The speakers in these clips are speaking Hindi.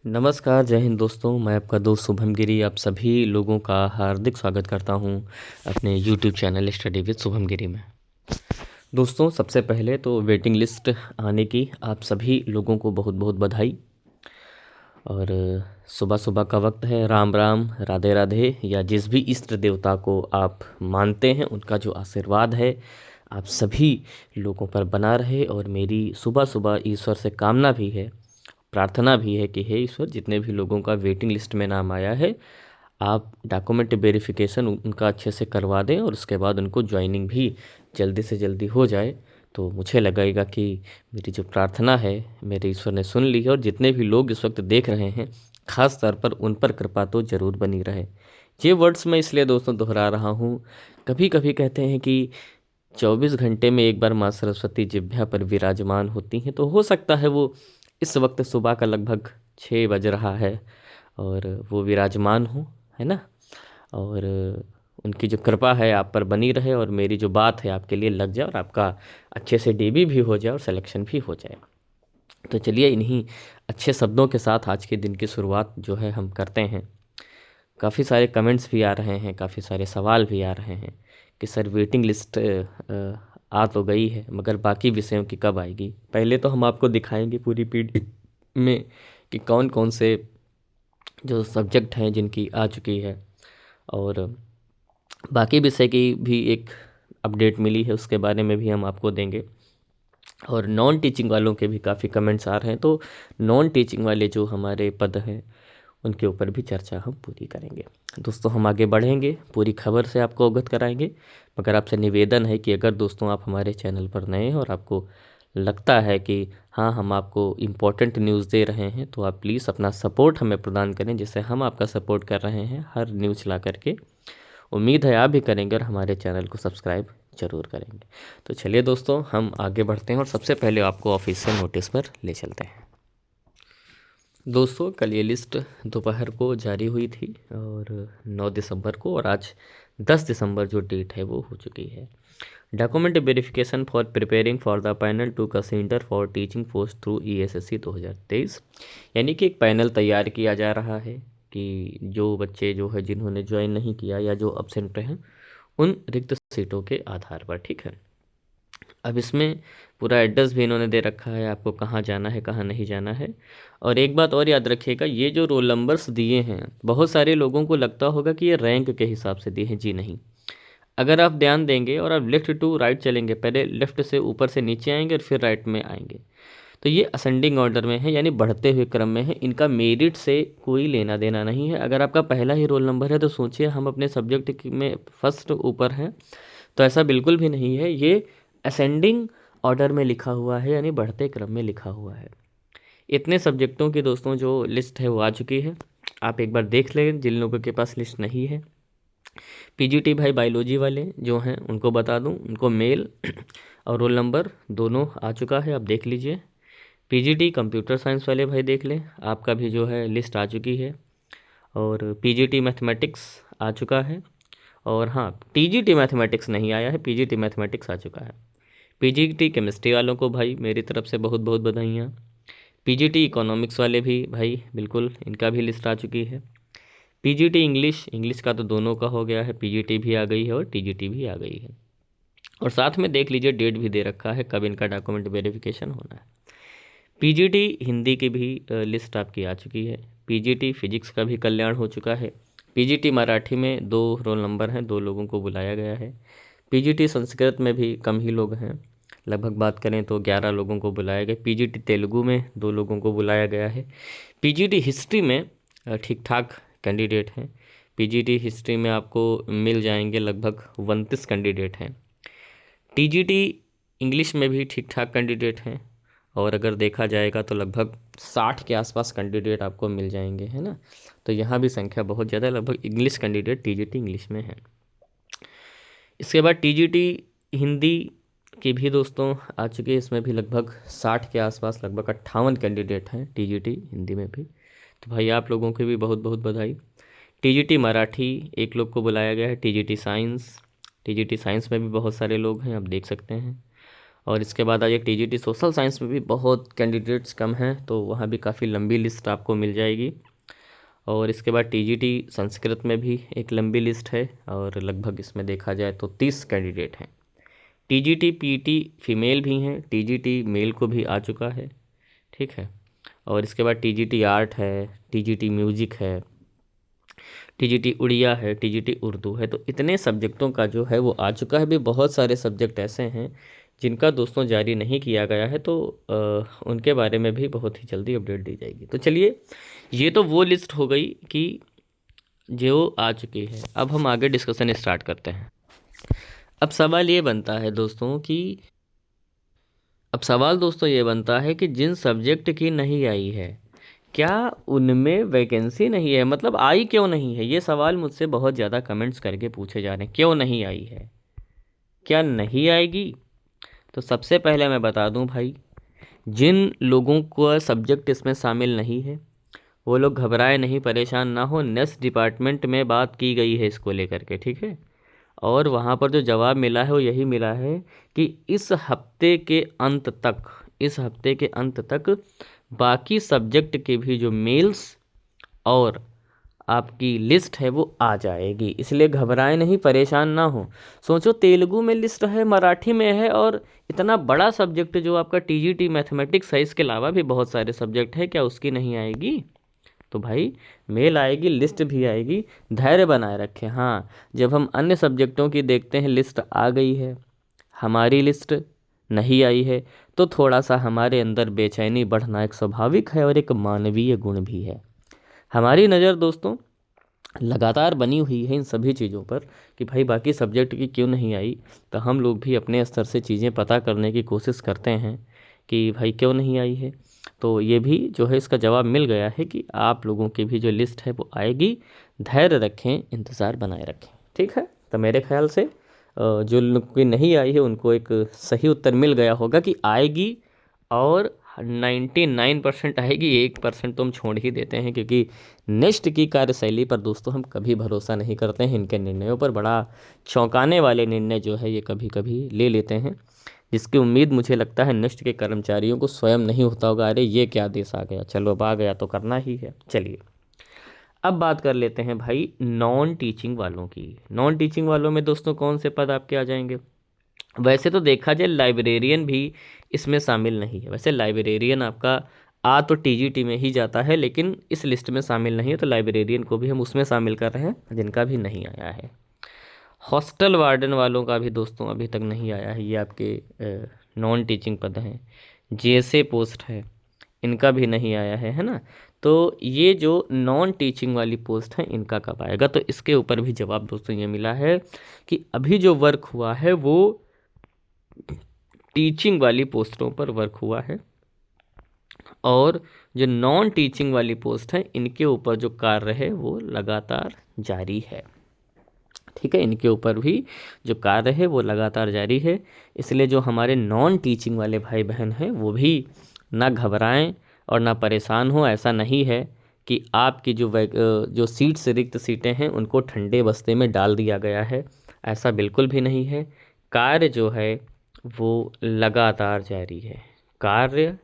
नमस्कार, जय हिंद दोस्तों। मैं आपका दोस्त शुभम गिरी आप सभी लोगों का हार्दिक स्वागत करता हूं अपने YouTube channel study with Shubham Giri में। दोस्तों, सबसे पहले तो वेटिंग लिस्ट आने की आप सभी लोगों को बहुत बहुत बधाई। और सुबह सुबह का वक्त है। राम राम, राधे राधे, या जिस भी इष्ट देवता को आप मानते हैं उनका जो आशीर्वाद है आप सभी लोगों पर बना रहे। और मेरी सुबह सुबह ईश्वर से कामना भी है, प्रार्थना भी है कि हे ईश्वर, जितने भी लोगों का वेटिंग लिस्ट में नाम आया है आप डॉक्यूमेंट वेरिफिकेशन उनका अच्छे से करवा दें और उसके बाद उनको ज्वाइनिंग भी जल्दी से जल्दी हो जाए। तो मुझे लगेगा कि मेरी जो प्रार्थना है मेरे ईश्वर ने सुन ली है। और जितने भी लोग इस वक्त देख रहे हैं ख़ास तौर पर उन पर कृपा तो ज़रूर बनी रहे। ये वर्ड्स मैं इसलिए दोस्तों दोहरा रहा हूँ, कभी कभी कहते हैं कि 24 घंटे में एक बार माँ सरस्वती जिह्वा पर विराजमान होती हैं। तो हो सकता है वो इस वक्त सुबह का लगभग 6 बज रहा है और वो विराजमान हो, है ना। और उनकी जो कृपा है आप पर बनी रहे और मेरी जो बात है आपके लिए लग जाए और आपका अच्छे से डीबी भी हो जाए और सिलेक्शन भी हो जाए। तो चलिए इन्हीं अच्छे शब्दों के साथ आज के दिन की शुरुआत जो है हम करते हैं। काफ़ी सारे कमेंट्स भी आ रहे हैं, काफ़ी सारे सवाल भी आ रहे हैं कि सर वेटिंग लिस्ट आ तो गई है मगर बाकी विषयों की कब आएगी। पहले तो हम आपको दिखाएंगे पूरी पीडी में कि कौन कौन से जो सब्जेक्ट हैं जिनकी आ चुकी है, और बाकी विषय की भी एक अपडेट मिली है उसके बारे में भी हम आपको देंगे। और नॉन टीचिंग वालों के भी काफ़ी कमेंट्स आ रहे हैं, तो नॉन टीचिंग वाले जो हमारे पद हैं उनके ऊपर भी चर्चा हम पूरी करेंगे। दोस्तों, हम आगे बढ़ेंगे, पूरी खबर से आपको अवगत कराएंगे। मगर आपसे निवेदन है कि अगर दोस्तों आप हमारे चैनल पर नए हैं और आपको लगता है कि हाँ हम आपको इम्पोर्टेंट न्यूज़ दे रहे हैं तो आप प्लीज़ अपना सपोर्ट हमें प्रदान करें, जिससे हम आपका सपोर्ट कर रहे हैं हर न्यूज़ ला करके। उम्मीद है आप भी करेंगे और हमारे चैनल को सब्सक्राइब जरूर करेंगे। तो चलिए दोस्तों, हम आगे बढ़ते हैं और सबसे पहले आपको ऑफिशियल नोटिस पर ले चलते हैं। दोस्तों, कल ये लिस्ट दोपहर को जारी हुई थी और 9 दिसंबर को, और आज 10 दिसंबर जो डेट है वो हो चुकी है। Document verification for preparing for the panel to consider for teaching post through ESSC 2023, यानी कि एक पैनल तैयार किया जा रहा है कि जो बच्चे जो है जिन्होंने ज्वाइन नहीं किया या जो अब्सेंट हैं उन रिक्त सीटों के आधार पर, ठीक है। अब इसमें पूरा एड्रेस भी इन्होंने दे रखा है आपको, कहाँ जाना है कहाँ नहीं जाना है। और एक बात और याद रखिएगा, ये जो रोल नंबर्स दिए हैं बहुत सारे लोगों को लगता होगा कि ये रैंक के हिसाब से दिए हैं। जी नहीं, अगर आप ध्यान देंगे और आप लेफ़्ट टू राइट चलेंगे, पहले लेफ़्ट से ऊपर से नीचे आएंगे और फिर राइट में आएंगे, तो ये असेंडिंग ऑर्डर में है, यानी बढ़ते हुए क्रम में है। इनका मेरिट से कोई लेना देना नहीं है। अगर आपका पहला ही रोल नंबर है तो सोचिए हम अपने सब्जेक्ट में फर्स्ट ऊपर हैं, तो ऐसा बिल्कुल भी नहीं है। ये असेंडिंग ऑर्डर में लिखा हुआ है, यानी बढ़ते क्रम में लिखा हुआ है। इतने सब्जेक्टों की दोस्तों जो लिस्ट है वो आ चुकी है, आप एक बार देख लें जिन लोगों के पास लिस्ट नहीं है। PGT भाई बायोलॉजी वाले जो हैं उनको बता दूं, उनको मेल और रोल नंबर दोनों आ चुका है, आप देख लीजिए। PGT कंप्यूटर साइंस वाले भाई देख लें, आपका भी जो है लिस्ट आ चुकी है। और PGT मैथमेटिक्स आ चुका है। और हाँ, TGT मैथमेटिक्स नहीं आया है, PGT मैथमेटिक्स आ चुका है। PGT केमिस्ट्री वालों को भाई मेरी तरफ से बहुत बहुत बधाइयाँ। PGT इकोनॉमिक्स वाले भी भाई बिल्कुल, इनका भी लिस्ट आ चुकी है। PGT इंग्लिश का तो दोनों का हो गया है, PGT भी आ गई है और TGT भी आ गई है। और साथ में देख लीजिए डेट भी दे रखा है कब इनका डॉक्यूमेंट वेरिफिकेशन होना है। PGT हिंदी की भी लिस्ट आपकी आ चुकी है। PGT फिजिक्स का भी कल्याण हो चुका है। PGT मराठी में 2 रोल नंबर हैं, 2 लोगों को बुलाया गया है। PGT संस्कृत में भी कम ही लोग हैं, लगभग बात करें तो 11 लोगों को बुलाया गया। PGT तेलुगु में 2 लोगों को बुलाया गया है। PGT हिस्ट्री में ठीक ठाक कैंडिडेट हैं। PGT हिस्ट्री में आपको मिल जाएंगे लगभग 29 कैंडिडेट हैं। TGT इंग्लिश में भी ठीक ठाक कैंडिडेट हैं, और अगर देखा जाएगा तो लगभग 60 के आसपास कैंडिडेट आपको मिल जाएंगे, है ना। तो यहाँ भी संख्या बहुत ज़्यादा, लगभग इंग्लिश कैंडिडेट TGT इंग्लिश में है। इसके बाद TGT हिंदी की भी दोस्तों आ चुकी है, इसमें भी लगभग 60 के आसपास, लगभग 58 कैंडिडेट हैं TGT हिंदी में भी। तो भाई आप लोगों की भी बहुत बहुत बधाई। TGT मराठी एक लोग को बुलाया गया है। TGT साइंस में भी बहुत सारे लोग हैं, आप देख सकते हैं। और इसके बाद आइए टीजीटी सोशल साइंस में भी बहुत कैंडिडेट्स कम हैं, तो वहाँ भी काफ़ी लंबी लिस्ट आपको मिल जाएगी। और इसके बाद टीजीटी संस्कृत में भी एक लंबी लिस्ट है, और लगभग इसमें देखा जाए तो 30 कैंडिडेट हैं। टीजीटी पीटी फीमेल भी हैं, टीजीटी मेल को भी आ चुका है, ठीक है। और इसके बाद टीजीटी आर्ट है, टीजीटी म्यूजिक है, टीजीटी उड़िया है, टीजीटी उर्दू है। तो इतने सब्जेक्टों का जो है वो आ चुका है। भी बहुत सारे सब्जेक्ट ऐसे हैं जिनका दोस्तों जारी नहीं किया गया है, तो उनके बारे में भी बहुत ही जल्दी अपडेट दी जाएगी। तो चलिए, ये तो वो लिस्ट हो गई कि जो आ चुकी है। अब हम आगे डिस्कशन स्टार्ट करते हैं। अब सवाल ये बनता है दोस्तों कि जिन सब्जेक्ट की नहीं आई है, क्या उनमें वैकेंसी नहीं है? मतलब आई क्यों नहीं है? ये सवाल मुझसे बहुत ज़्यादा कमेंट्स करके पूछे जा रहे हैं, क्यों नहीं आई है, क्या नहीं आएगी? तो सबसे पहले मैं बता दूं भाई, जिन लोगों को सब्जेक्ट इसमें शामिल नहीं है वो लोग घबराए नहीं, परेशान ना हो। नेक्स्ट डिपार्टमेंट में बात की गई है इसको लेकर के, ठीक है। और वहाँ पर जो जवाब मिला है वो यही मिला है कि इस हफ्ते के अंत तक बाकी सब्जेक्ट के भी जो मेल्स और आपकी लिस्ट है वो आ जाएगी। इसलिए घबराएं नहीं, परेशान ना हो। सोचो, तेलुगु में लिस्ट है, मराठी में है, और इतना बड़ा सब्जेक्ट जो आपका टीजीटी मैथमेटिक्स है, इसके अलावा भी बहुत सारे सब्जेक्ट हैं, क्या उसकी नहीं आएगी? तो भाई मेल आएगी, लिस्ट भी आएगी, धैर्य बनाए रखें। हाँ, जब हम अन्य सब्जेक्टों की देखते हैं लिस्ट आ गई है, हमारी लिस्ट नहीं आई है, तो थोड़ा सा हमारे अंदर बेचैनी बढ़ना एक स्वाभाविक है और एक मानवीय गुण भी है। हमारी नज़र दोस्तों लगातार बनी हुई है इन सभी चीज़ों पर कि भाई बाकी सब्जेक्ट की क्यों नहीं आई। तो हम लोग भी अपने स्तर से चीज़ें पता करने की कोशिश करते हैं कि भाई क्यों नहीं आई है। तो ये भी जो है इसका जवाब मिल गया है कि आप लोगों की भी जो लिस्ट है वो आएगी। धैर्य रखें, इंतज़ार बनाए रखें, ठीक है। तो मेरे ख्याल से जो लोग की नहीं आई है उनको एक सही उत्तर मिल गया होगा कि आएगी, और 99% आएगी। 1% तो हम छोड़ ही देते हैं, क्योंकि नेक्स्ट की कार्यशैली पर दोस्तों हम कभी भरोसा नहीं करते हैं। इनके निर्णयों पर बड़ा चौंकाने वाले निर्णय जो है ये कभी कभी ले लेते हैं, जिसकी उम्मीद मुझे लगता है नेक्स्ट के कर्मचारियों को स्वयं नहीं होता होगा। अरे ये क्या देश आ गया, चलो अब आ गया तो करना ही है। चलिए अब बात कर लेते हैं भाई नॉन टीचिंग वालों की। नॉन टीचिंग वालों में दोस्तों कौन से पद आपके आ जाएंगे? वैसे तो देखा जाए लाइब्रेरियन भी इसमें शामिल नहीं है। वैसे लाइब्रेरियन आपका आ तो टीजीटी में ही जाता है, लेकिन इस लिस्ट में शामिल नहीं है, तो लाइब्रेरियन को भी हम उसमें शामिल कर रहे हैं जिनका भी नहीं आया है। हॉस्टल वार्डन वालों का भी दोस्तों अभी तक नहीं आया है, ये आपके नॉन टीचिंग पद हैं। जेएसए पोस्ट है, इनका भी नहीं आया है ना। तो ये जो नॉन टीचिंग वाली पोस्ट है इनका कब आएगा? तो इसके ऊपर भी जवाब दोस्तों ये मिला है कि अभी जो वर्क हुआ है वो टीचिंग वाली पोस्टों पर वर्क हुआ है, और जो नॉन टीचिंग वाली पोस्ट है इनके ऊपर जो कार्य है वो लगातार जारी है, ठीक है। इनके ऊपर भी जो कार्य है वो लगातार जारी है। इसलिए जो हमारे नॉन टीचिंग वाले भाई बहन हैं वो भी ना घबराएं और ना परेशान हो। ऐसा नहीं है कि आपकी जो सीट्स रिक्त सीटें हैं उनको ठंडे बस्ते में डाल दिया गया है, ऐसा बिल्कुल भी नहीं है। कार्य जो है वो लगातार जारी है, कार्य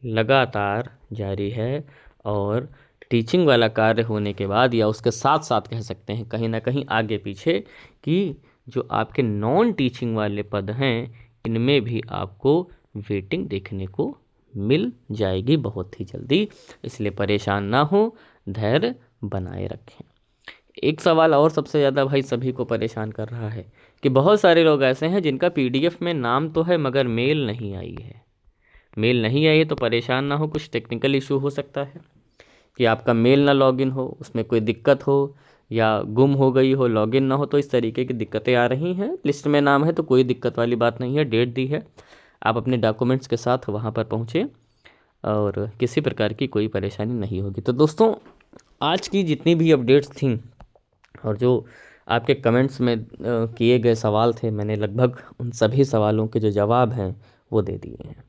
लगातार जारी है। और टीचिंग वाला कार्य होने के बाद या उसके साथ साथ कह सकते हैं कहीं ना कहीं आगे पीछे, कि जो आपके नॉन टीचिंग वाले पद हैं इनमें भी आपको वेटिंग देखने को मिल जाएगी बहुत ही जल्दी। इसलिए परेशान ना हो, धैर्य बनाए रखें। एक सवाल और सबसे ज़्यादा भाई सभी को परेशान कर रहा है कि बहुत सारे लोग ऐसे हैं जिनका पीडीएफ में नाम तो है मगर मेल नहीं आई है। मेल नहीं आई है तो परेशान ना हो, कुछ टेक्निकल इशू हो सकता है कि आपका मेल ना लॉगिन हो, उसमें कोई दिक्कत हो, या गुम हो गई हो, लॉगिन ना हो, तो इस तरीके की दिक्कतें आ रही हैं। लिस्ट में नाम है तो कोई दिक्कत वाली बात नहीं है, डेट दी है, आप अपने डॉक्यूमेंट्स के साथ वहाँ पर पहुँचे और किसी प्रकार की कोई परेशानी नहीं होगी। तो दोस्तों आज की जितनी भी अपडेट्स थी और जो आपके कमेंट्स में किए गए सवाल थे, मैंने लगभग उन सभी सवालों के जो जवाब हैं वो दे दिए हैं।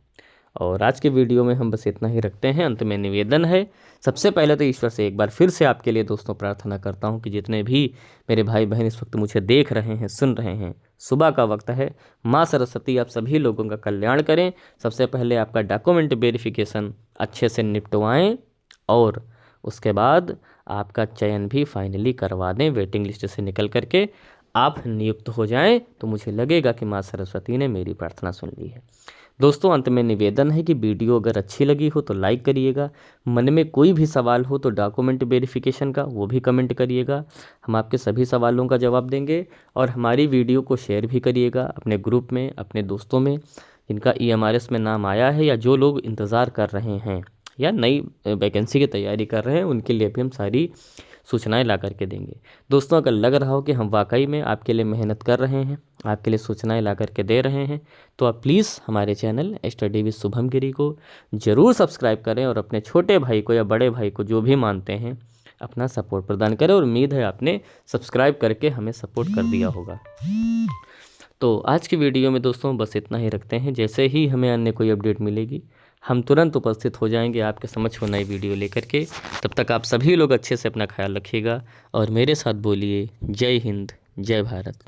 और आज के वीडियो में हम बस इतना ही रखते हैं। अंत में निवेदन है, सबसे पहले तो ईश्वर से एक बार फिर से आपके लिए दोस्तों प्रार्थना करता हूं कि जितने भी मेरे भाई बहन इस वक्त मुझे देख रहे हैं, सुन रहे हैं, सुबह का वक्त है। माँ सरस्वती आप सभी लोगों का कल्याण करें। सबसे पहले आपका डॉक्यूमेंट वेरिफिकेशन अच्छे से निपटवाएं और उसके बाद आपका चयन भी फाइनली करवा दें। वेटिंग लिस्ट से निकल करके आप नियुक्त हो जाएं तो मुझे लगेगा कि माँ सरस्वती ने मेरी प्रार्थना सुन ली है। दोस्तों, अंत में निवेदन है कि वीडियो अगर अच्छी लगी हो तो लाइक करिएगा। मन में कोई भी सवाल हो तो डॉक्यूमेंट वेरिफिकेशन का वो भी कमेंट करिएगा। हम आपके सभी सवालों का जवाब देंगे। और हमारी वीडियो को शेयर भी करिएगा अपने ग्रुप में, अपने दोस्तों में जिनका EMRS में नाम आया है या जो लोग इंतज़ार कर रहे हैं या नई वैकेंसी की तैयारी कर रहे हैं, उनके लिए भी हम सारी सूचनाएं ला करके देंगे। दोस्तों, अगर लग रहा हो कि हम वाकई में आपके लिए मेहनत कर रहे हैं, आपके लिए सूचनाएं ला करके दे रहे हैं, तो आप प्लीज़ हमारे चैनल स्टडी विद शुभम गिरी को ज़रूर सब्सक्राइब करें और अपने छोटे भाई को या बड़े भाई को जो भी मानते हैं अपना सपोर्ट प्रदान करें। और उम्मीद है आपने सब्सक्राइब करके हमें सपोर्ट कर दिया होगा। तो आज की वीडियो में दोस्तों बस इतना ही रखते हैं। जैसे ही हमें अन्य कोई अपडेट मिलेगी हम तुरंत उपस्थित हो जाएंगे आपके समक्ष नई वीडियो लेकर के। तब तक आप सभी लोग अच्छे से अपना ख्याल रखिएगा और मेरे साथ बोलिए जय हिंद, जय भारत।